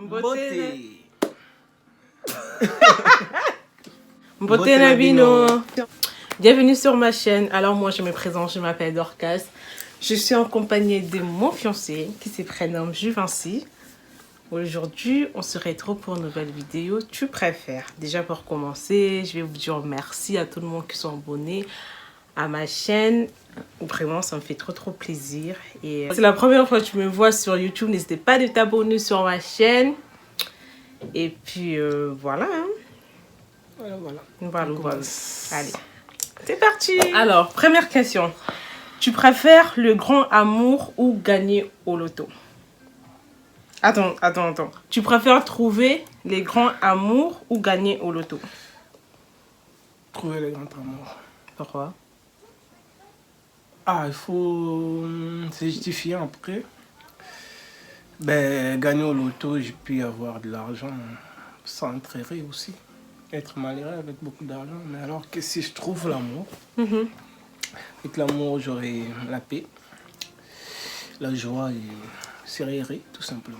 Beauté. Beauté Nabino. Bienvenue sur ma chaîne. Alors moi je me présente, je m'appelle Dorcas. Je suis en compagnie de mon fiancé qui se prénomme Juvinci. Aujourd'hui on se retrouve pour une nouvelle vidéo. Tu préfères? Déjà pour commencer, je vais vous dire merci à tout le monde qui sont abonnés à ma chaîne. Vraiment ça me fait trop plaisir. Et c'est la première fois que tu me vois sur YouTube. N'hésitez pas à t'abonner sur ma chaîne. Et puis voilà. Voilà. Allez, c'est parti. Alors, première question. Tu préfères le grand amour ou gagner au loto? Attends. Tu préfères trouver les grands amours ou gagner au loto? Trouver les grands amours. Pourquoi? Ah, il faut se justifier après. Ben, gagner au loto, j'ai pu avoir de l'argent sans intérêt aussi. Être malheureux avec beaucoup d'argent. Mais alors que si je trouve l'amour, avec l'amour, j'aurai la paix, la joie et sérénité, tout simplement.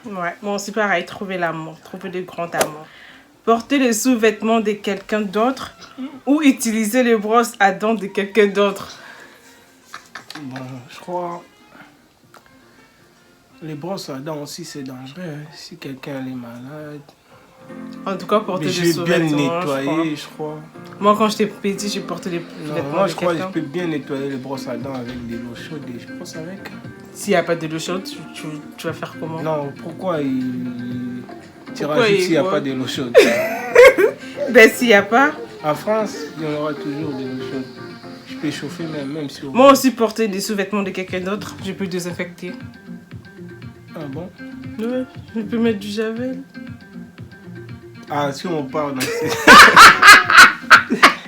Ouais, moi aussi pareil, trouver l'amour, trouver le grand amour. Porter les sous-vêtements de quelqu'un d'autre ou utiliser les brosses à dents de quelqu'un d'autre? Bon, je crois... Les brosses à dents aussi, c'est dangereux. Hein. Si quelqu'un est malade... En tout cas, porter des sous-vêtements. Je vais bien nettoyer, je crois. Moi, quand j'étais petit, j'ai porté les vêtements. Moi, je crois que je peux bien nettoyer les brosses à dents avec de l'eau chaude et je pense avec. S'il n'y a pas de l'eau chaude, tu vas faire comment? Non, pourquoi tu rajoutes s'il n'y a pas de l'eau chaude? Ben, s'il n'y a pas... En France, il y en aura toujours de l'eau chaude. Je peux chauffer même si... Moi aussi, porter des sous-vêtements de quelqu'un d'autre, je peux désinfecter. Ah bon? Ouais, je peux mettre du javel. Ah, si on part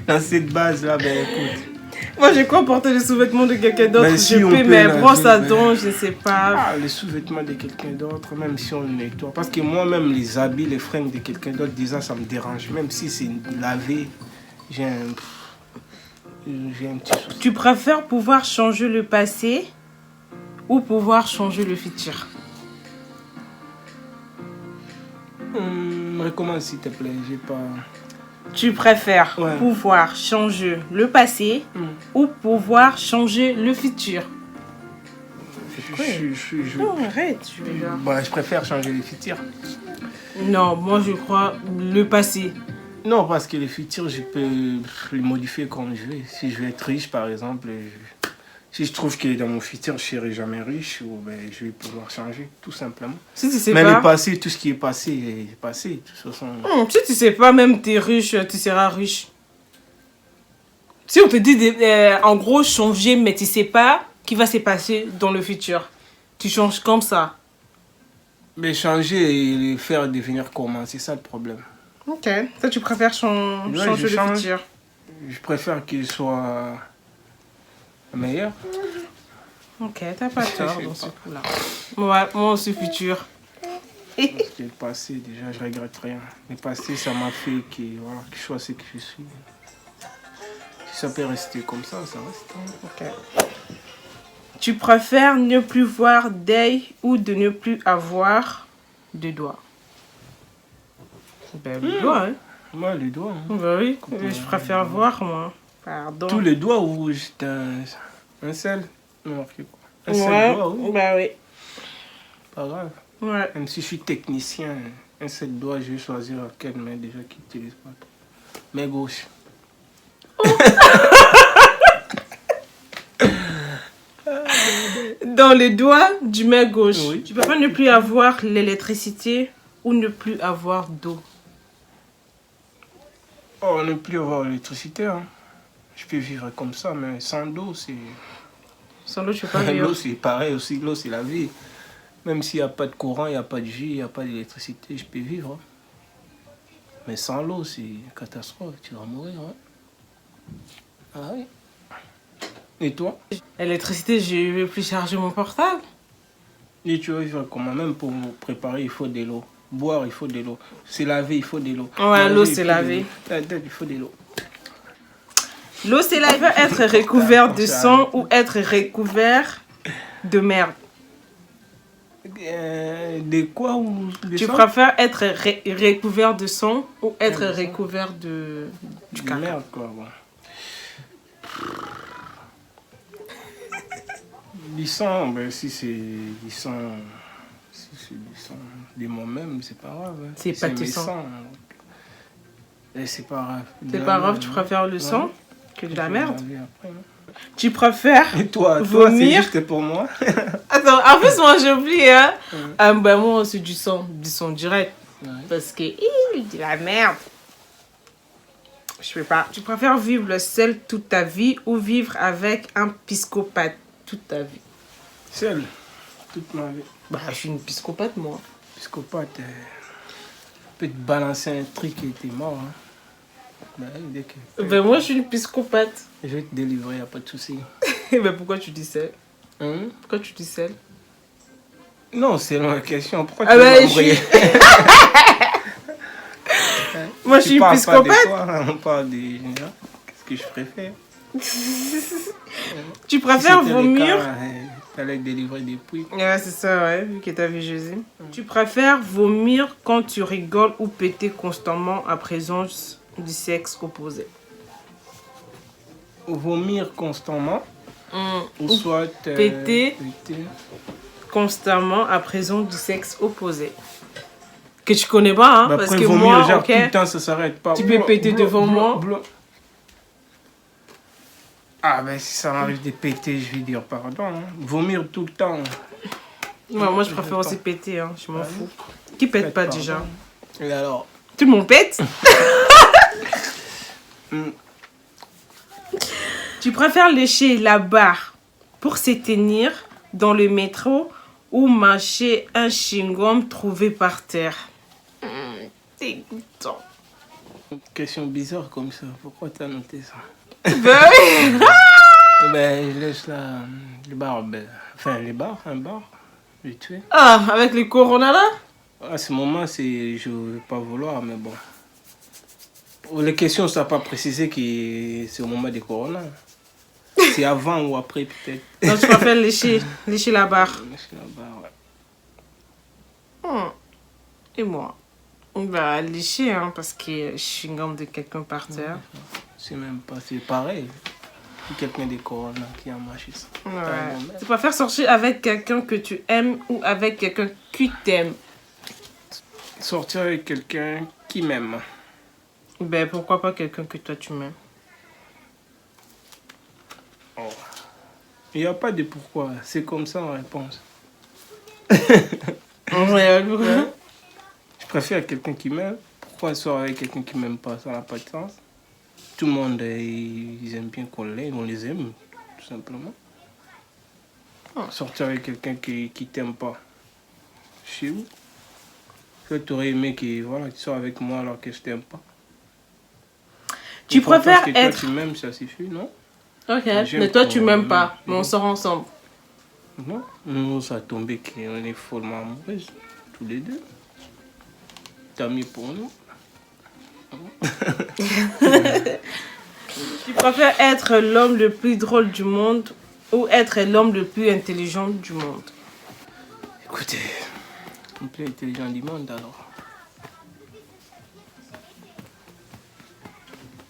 dans cette base-là, ben écoute. Moi, je crois porter les sous-vêtements de quelqu'un d'autre. Ben, si je peux, mais brosse à dents, je ne sais pas. Ah, les sous-vêtements de quelqu'un d'autre, même si on le nettoie. Parce que moi-même, les habits, les fringues de quelqu'un d'autre, déjà, ça me dérange. Même si c'est lavé, j'ai un petit souci. Tu préfères pouvoir changer le passé ou pouvoir changer le futur? Recommence s'il te plaît, j'ai pas... Tu préfères pouvoir changer le passé ou pouvoir changer le futur? Non, arrête. Je préfère changer le futur. Non, moi je crois le passé. Non, parce que le futur, je peux le modifier comme je veux. Si je veux être riche, par exemple, si je trouve que dans mon futur, je ne serai jamais riche, je vais pouvoir changer, tout simplement. Si tu sais mais pas... le passé, tout ce qui est passé, est passé. De toute façon... si tu ne sais pas, même tu es riche, tu seras riche. Si on te dit, en gros, changer, mais tu ne sais pas ce qui va se passer dans le futur. Tu changes comme ça. Mais changer et le faire devenir comment, c'est ça le problème. Ok. Ça, tu préfères changer le futur? Je préfère qu'il soit... meilleur. Ok, t'as pas tort dans ce coup-là. Ouais, moi aussi futur. Parce que le passé, déjà, je regrette rien. Le passé, ça m'a fait que je sois ce que je suis. Si ça peut rester comme ça, ça reste. Ok. Tu préfères ne plus voir d'œil ou de ne plus avoir de doigts? Ben, le doigt, hein. Moi, les doigts. Hein. Ben oui, je préfère voir, moi. Pardon. Tous les doigts ou juste un seul? Non, un seul doigt, oui. Bah oui. Pas grave. Ouais. Même si je suis technicien, un seul doigt, je vais choisir quelle main déjà qui n'utilise pas. Main gauche. Oh. Dans les doigts du main gauche, oui. Tu peux pas ne plus avoir l'électricité ou ne plus avoir d'eau? Oh, ne plus avoir l'électricité, hein. Je peux vivre comme ça, mais sans l'eau, c'est... Sans l'eau, tu peux pas vivre. L'eau, c'est pareil aussi. L'eau, c'est la vie. Même s'il n'y a pas de courant, il n'y a pas de jus, il n'y a pas d'électricité, je peux vivre. Mais sans l'eau, c'est une catastrophe. Tu vas mourir. Hein. Ah oui. Et toi? L'électricité, je ne vais plus charger mon portable. Et tu vas vivre comment? Même pour préparer, il faut de l'eau. Boire, il faut de l'eau. Se laver, il faut de l'eau. Ouais, l'eau, c'est laver. Il faut de l'eau. L'eau, c'est laver, être recouvert de sang ou être recouvert de merde. De quoi ou de Tu sang? préfères être recouvert de sang ou être recouvert du De caca? merde, quoi. Bon. Du sang, ben, si c'est du sang... Si c'est du sang de moi-même, c'est pas grave. Hein. C'est Si pas c'est tout mes sang. sangs, et c'est pas grave. De C'est la pas grave, merde, tu hein. préfères le Ouais. sang que de la Je vais merde? laver après, hein. Tu préfères Et toi, c'est vomir? juste pour moi. Attends, en plus, moi j'ai oublié, hein. Ouais. Ben, moi, c'est du sang direct. Ouais. Parce que, de la merde. Je peux pas. Tu préfères vivre seul toute ta vie ou vivre avec un psychopathe toute ta vie? Seul, toute ma vie. Bah, je suis une psychopathe, moi. Psychopathe, peut te balancer un truc et t'es mort. Hein. Ben, dès que... Ben, moi, je suis une psychopathe. Je vais te délivrer, y a pas de souci. Ben, pourquoi tu dis seul? Hein? Pourquoi tu dis seul? Non, c'est la question. Pourquoi Ah tu ben, veux m'embrouiller? Moi, je suis une Pas de psychopathe. toi, hein, on parle de... Qu'est-ce que je préfère? Tu préfères Si c'était le vomir? cas, t'allais délivrer des pouilles. Ouais, c'est ça, ouais, vu que t'as vu Jésus. Tu préfères vomir quand tu rigoles ou péter constamment à présence du sexe opposé? Vomir constamment, ou soit... péter. Constamment à présence du sexe opposé. Que tu connais pas, hein, Bah, parce après, que vomir, moi, genre, ok, tout le temps, ça s'arrête pas. tu peux péter devant moi. Ah, ben si ça m'arrive de péter, je vais dire pardon. Hein. Vomir tout le temps. Ouais, moi, je préfère aussi péter, hein, je m'en fous. Qui pète pas pardon. déjà? Et alors? Tout le monde pète? Tu préfères lécher la barre pour se tenir dans le métro ou mâcher un chewing-gum trouvé par terre? Dégoûtant. Question bizarre comme ça. Pourquoi t'as noté ça? Ben oui. Ben, je laisse le bar. Ben, enfin, les bars, un bar. Vite fait. Ah, avec le corona là? À ce moment, c'est, je ne vais pas vouloir, mais bon. Pour les questions, ça n'a pas précisé que c'est au moment des corona. C'est avant ou après, peut-être. Donc tu préfères lécher la barre. Laisse la barre, ouais. Et moi? Bah, lécher, hein, parce que je suis une gomme de quelqu'un par terre. C'est même pas, c'est pareil. Quelqu'un des corona qui a marché ça. Ouais. Tu préfères sortir avec quelqu'un que tu aimes ou avec quelqu'un qui t'aime? Sortir avec quelqu'un qui m'aime. Ben, pourquoi pas quelqu'un que toi tu m'aimes? Oh. Il n'y a pas de pourquoi, c'est comme ça en réponse. Ouais, Je préfère quelqu'un qui m'aime. Pourquoi sortir avec quelqu'un qui m'aime pas? Ça n'a pas de sens. Tout le monde, ils aiment bien qu'on l'aime, on les aime, tout simplement. Sortir avec quelqu'un qui t'aime pas. Chez vous. Tu aurais aimé que voilà, tu sors avec moi alors que je t'aime pas. Tu préfères parce que être... toi tu m'aimes, ça suffit, non? Ok, J'aime mais toi qu'on tu m'aimes m'aime. pas, mais on sort ensemble. Non, nous ça a tombé qu'on est follement amoureuses, tous les deux. Tant mieux pour nous. Tu préfères être l'homme le plus drôle du monde ou être l'homme le plus intelligent du monde? Écoutez, le plus intelligent du monde alors.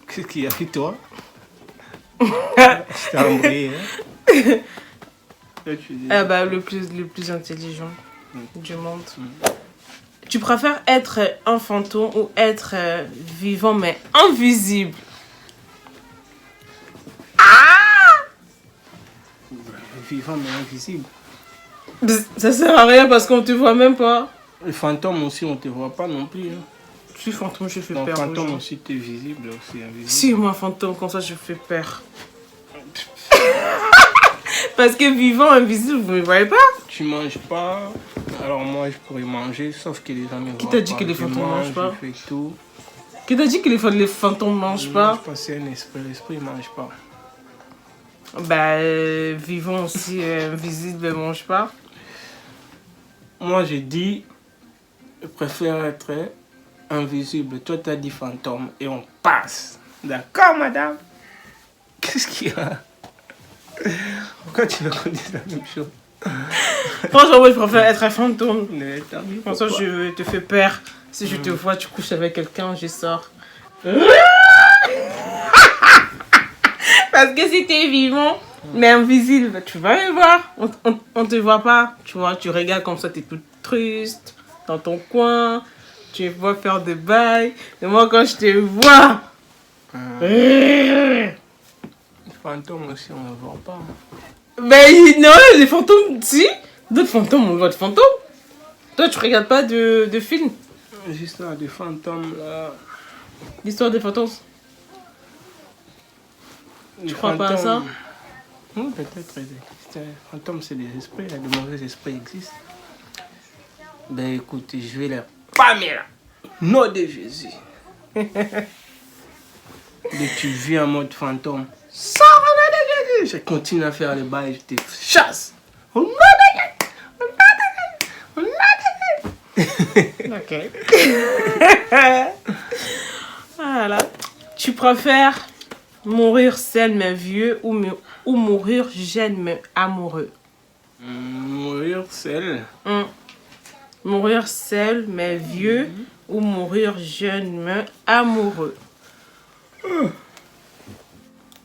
Qu'est-ce qu'il y a fait toi? Je t'ai embrouillé, hein? Toi, tu dis- Ah bah, le plus intelligent du monde. Tu préfères être un fantôme ou être vivant mais invisible? Vivant mais invisible. Ça sert à rien parce qu'on te voit même pas. Les fantômes aussi, on te voit pas non plus. Hein. Je suis fantôme, je fais Donc, peur aux fantôme gens. aussi, t'es visible, aussi invisible. Si moi fantôme, comme ça je fais peur. Parce que vivant, invisible, vous ne me voyez pas? Tu manges pas, alors moi je pourrais manger, sauf que les gens me voient pas. t'a dit que les Je fantômes mange, mangent pas? Je fais tout. Qui t'a dit que les fantômes mangent pas? C'est un esprit, l'esprit mange pas. Bah, vivant aussi, invisible, ne mange pas. Moi j'ai dit, je préfère être invisible. Toi t'as dit fantôme et on passe. D'accord madame? Qu'est-ce qu'il y a? Pourquoi tu me redis la même chose? Franchement, moi, je préfère être un fantôme. Mais t'as vu Franchement, pourquoi? je te fais peur. Si je te vois, tu couches avec quelqu'un, je sors. Parce que si t'es vivant, mais invisible, tu vas me voir. On te voit pas. Tu vois, tu regardes comme ça, t'es toute triste, dans ton coin. Tu vois faire des bails. Et moi, quand je te vois... Les fantômes aussi, on ne voit pas. Ben non, les fantômes, si. D'autres fantômes, on voit des fantômes. Toi, tu regardes pas de films. Juste là, des fantômes là. L'histoire des fantômes. Tu crois pas à ça? Oui, peut-être. Les fantômes, c'est des esprits. Là, de mauvais esprits existent. Ben écoute, je vais leur palmer là. Nom de Jésus. Dès que tu vis en mode fantôme, sors au nom de Jésus. Je continue à faire les bails, je te chasse. Au nom de Jésus. Au nom de Jésus. Ok. Voilà. Tu préfères mourir seul mais vieux ou mourir jeune mais amoureux? Mourir seul. Mourir seul mais vieux ou mourir jeune mais amoureux?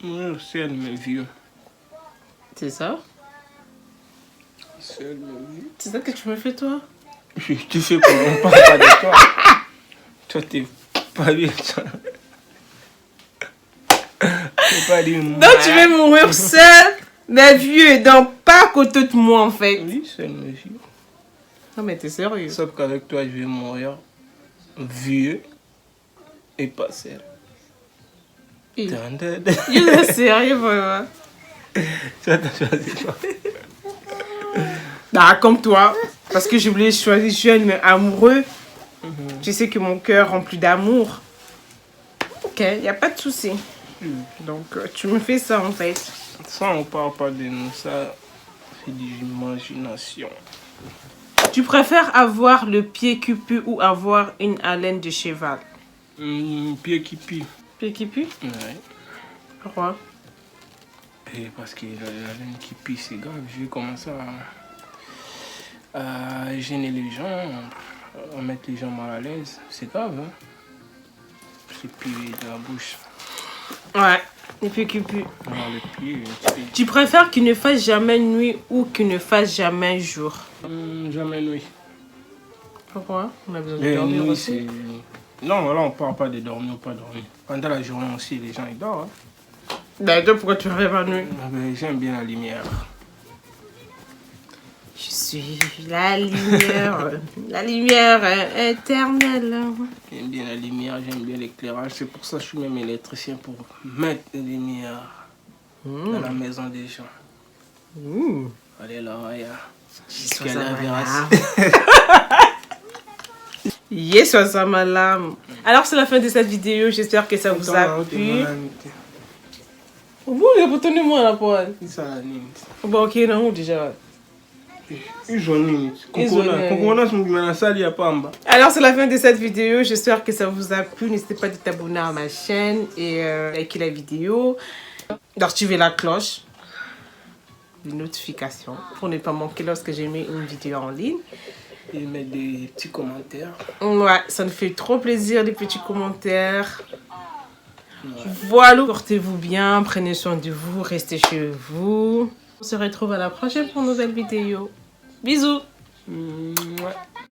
Mourir seul mais vieux. C'est ça? Seul mais vieux. C'est ça que tu me fais toi? Tu sais quoi, on parle pas de toi. Toi, t'es pas bien, toi. T'es pas dit. Donc tu veux mourir seul mais vieux, donc pas à côté de moi en fait. Oui, seul mais vieux. Non mais t'es sérieux? Sauf qu'avec toi, je vais mourir vieux et pas seul. Je suis sérieux vraiment. Ça t'a choisi quoi? Bah comme toi, parce que je voulais choisir jeune mais amoureux. Tu sais que mon cœur rempli d'amour. Ok, y a pas de souci. Donc tu me fais ça en fait. Ça, on parle pas de nous, ça, c'est de l'imagination. Tu préfères avoir le pied qui pue ou avoir une haleine de cheval? Pied qui pue. Pied qui pue? Ouais. Pourquoi? Et parce que la laine qui pue, c'est grave. Je vais commencer à gêner les gens, à mettre les gens mal à l'aise. C'est grave, hein? C'est pied de la bouche. Ouais, le pied qui pue. Alors, le pied, Tu préfères qu'il ne fasse jamais nuit ou qu'il ne fasse jamais jour? jamais nuit. Pourquoi? On a besoin de Mais dormir nuit, aussi. non, là, on parle pas de dormir ou pas dormir. Pendant la journée aussi, les gens, ils dorment. Hein? Ben toi, pourquoi tu rêves à nuit? J'aime bien la lumière. Je suis la lumière éternelle. J'aime bien la lumière, j'aime bien l'éclairage. C'est pour ça que je suis même électricien, pour mettre la lumière dans la maison des gens. Allez là, Yes, ça m'a l'âme. Alors, c'est la fin de cette vidéo. J'espère que ça vous a plu. Bon, retournez-moi la poêle. Bon, ok, non, déjà. Alors c'est la fin de cette vidéo, j'espère que ça vous a plu. N'hésitez pas à t'abonner à ma chaîne et liker la vidéo, d'activer la cloche de notification pour ne pas manquer lorsque j'ai mis une vidéo en ligne. Et mettre des petits commentaires. Ouais, ça me fait trop plaisir les petits commentaires. Voilà, portez-vous bien, prenez soin de vous, restez chez vous. On se retrouve à la prochaine pour une nouvelle vidéo. Bisous. Ouais.